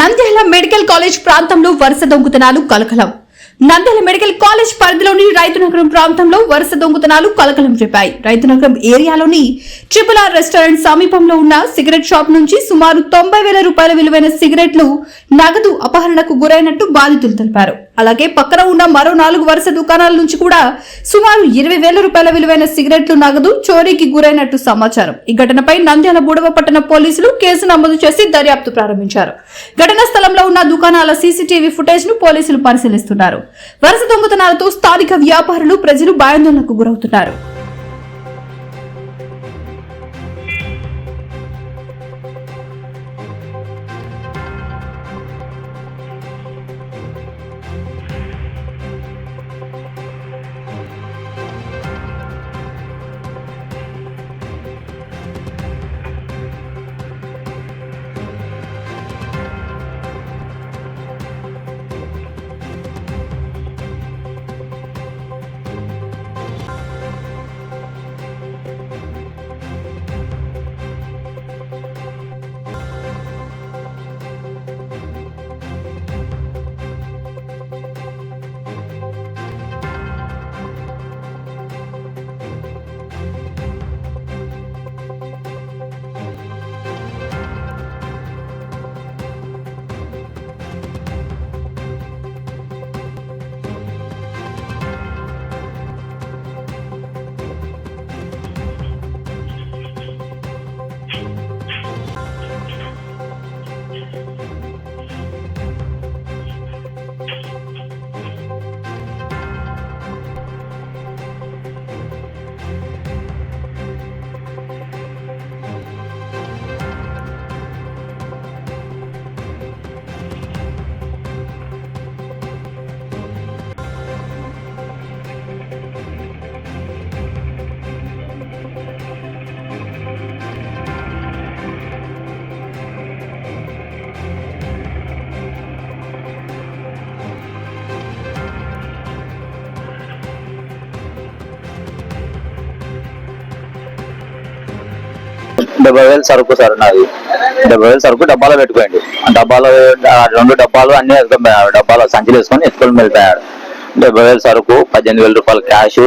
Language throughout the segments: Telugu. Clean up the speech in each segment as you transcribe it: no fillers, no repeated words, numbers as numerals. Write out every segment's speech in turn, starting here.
నంద్యాల మెడికల్ కాలేజ్ ప్రాంతంలో వరుస దొంగతనాలు కలకలం. నంద్యాల మెడికల్ కాలేజ్ పరిధిలోని రైతునగరం ప్రాంతంలో వరుస దొంగతనాలు కలకలం రేపాయి. రైతునగరం ఏరియాలోని RRR రెస్టారెంట్ సమీపంలో ఉన్న సిగరెట్ షాప్ నుంచి సుమారు 90,000 రూపాయల విలువైన సిగరెట్లు, నగదు అపహరణకు గురైనట్టు బాధితులు తెలిపారు. అలాగే పక్కన ఉన్న మరో 4 వరుస దుకాణాల నుంచి కూడా సుమారు 20,000 రూపాయల విలువైన సిగరెట్లు, నగదు చోరీకి గురైనట్టు సమాచారం. ఈ ఘటనపై నంద్యాల బూడవ పట్టణ పోలీసులు కేసు నమోదు చేసి దర్యాప్తు ప్రారంభించారు. ఘటనా స్థలంలో ఉన్న దుకాణాల సీసీటీవీ ఫుటేజ్ ను పోలీసులు పరిశీలిస్తున్నారు. వరుస దొంగతనాలతో స్థానిక వ్యాపారులు, ప్రజలు భయాందోళనకు గురవుతున్నారు. $70,000 సరుకు సార్ నాది. 70,000 సరుకు డబ్బాలో పెట్టుకోండి. డబ్బాలో 2 డబ్బాలు అన్ని డబ్బాలో సంచులు వేసుకొని ఎత్తుకొని వెళ్ళిపోయాడు. 70,000 సరుకు, 18,000 రూపాయలు క్యాష్.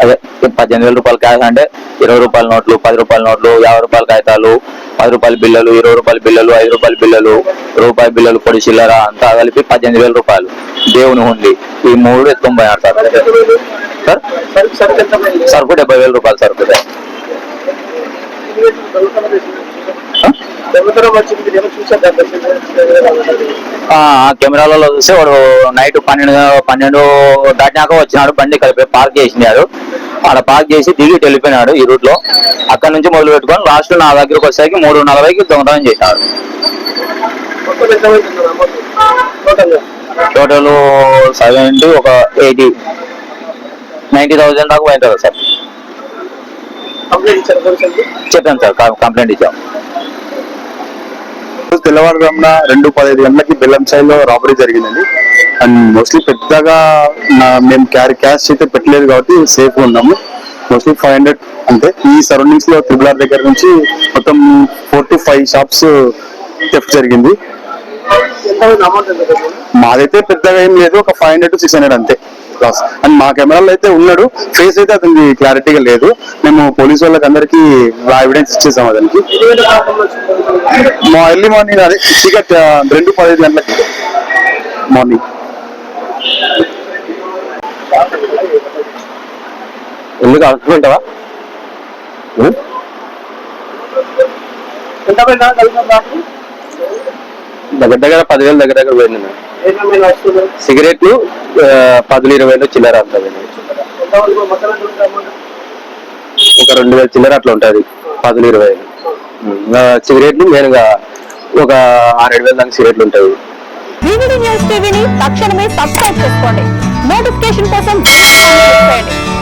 అదే 18,000 రూపాయలు క్యాష్ అంటే 20 రూపాయల నోట్లు, 10 రూపాయల నోట్లు, 50 రూపాయల కాగితాలు, 10 రూపాయల బిల్లలు, 20 రూపాయల బిల్లలు, 5 రూపాయల బిల్లలు, రూపాయి బిల్లలు, పొడి చిల్లర అంతా కలిపి 18,000 రూపాయలు. దేవుని ఉంది. ఈ 3 ఎత్తుకొని పోయాడు సార్. సరుకు 70,000 రూపాయలు సరుకు. కెమెరాలలో చూస్తే వాడు నైట్ 12 దాటినాక వచ్చినాడు. బండి కలిపి పార్క్ చేసినాడు. ఆడ పార్క్ చేసి దిగి వెళ్ళిపోయినాడు ఈ రూట్ లో. అక్కడ నుంచి మొదలు పెట్టుకొని లాస్ట్ నా దగ్గరకు వచ్చేసరికి 3:40కి దొంగతనం చేసినాడు. టోటల్ 70 ఒక 90,000 దాకా పోయింటారు సార్. చెప్పాను సార్, కంప్లైంట్ ఇచ్చాం. తెల్లవారుజామున 2:15 గంటలకి బెల్లంసాయిలో రాబరీ జరిగిందండి. అండ్ మోస్ట్లీ పెద్దగా మేము క్యాష్ అయితే పెట్టలేదు కాబట్టి సేఫ్ గా ఉన్నాము. మోస్ట్లీ 500 అంతే. ఈ సరౌండింగ్స్ లో RRR దగ్గర నుంచి మొత్తం 4 to 5 షాప్స్ థెఫ్ట్ జరిగింది. మాదైతే పెద్దగా ఏం లేదు, ఒక 500 to 600 అంతే. అండ్ మా కెమెరాలో అయితే ఉన్నాడు, ఫేస్ అయితే అతనికి క్లారిటీగా లేదు. మేము పోలీసు వాళ్ళకి అందరికి ఎవిడెన్స్ ఇచ్చేసాం అతనికి. ఎర్లీ మార్నింగ్ అదే 2:15 గంటలకి మార్నింగ్. ఎందుకు అనుకుంటావా? దగ్గర 10,000 దగ్గర పోయింది. సిగరెట్లు 10,000-20,000 చిల్లర ఉంటుంది. ఒక 2,000 చిల్లర అట్లా ఉంటుంది. 10,000-20,000 సిగరెట్లు మెయిన్గా ఒక 6,000-7,000 దాకా సిగరెట్లు ఉంటాయి. వివిడి న్యూస్ టీవీని తక్షణమే సబ్స్క్రైబ్ చేసుకోండి. నోటిఫికేషన్ కోసం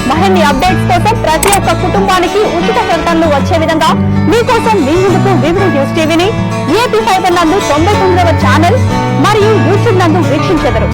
మరిన్ని అప్డేట్స్ కోసం ప్రతి ఒక్క కుటుంబానికి ఉచిత ప్రకటనలు వచ్చే విధంగా మీకోసం మీ ముందుకు వివిడి న్యూస్ టీవీని AP ఫైబర్ నందు 99వ ఛానల్ మరియు యూట్యూబ్ నందు వీక్షించెదరు.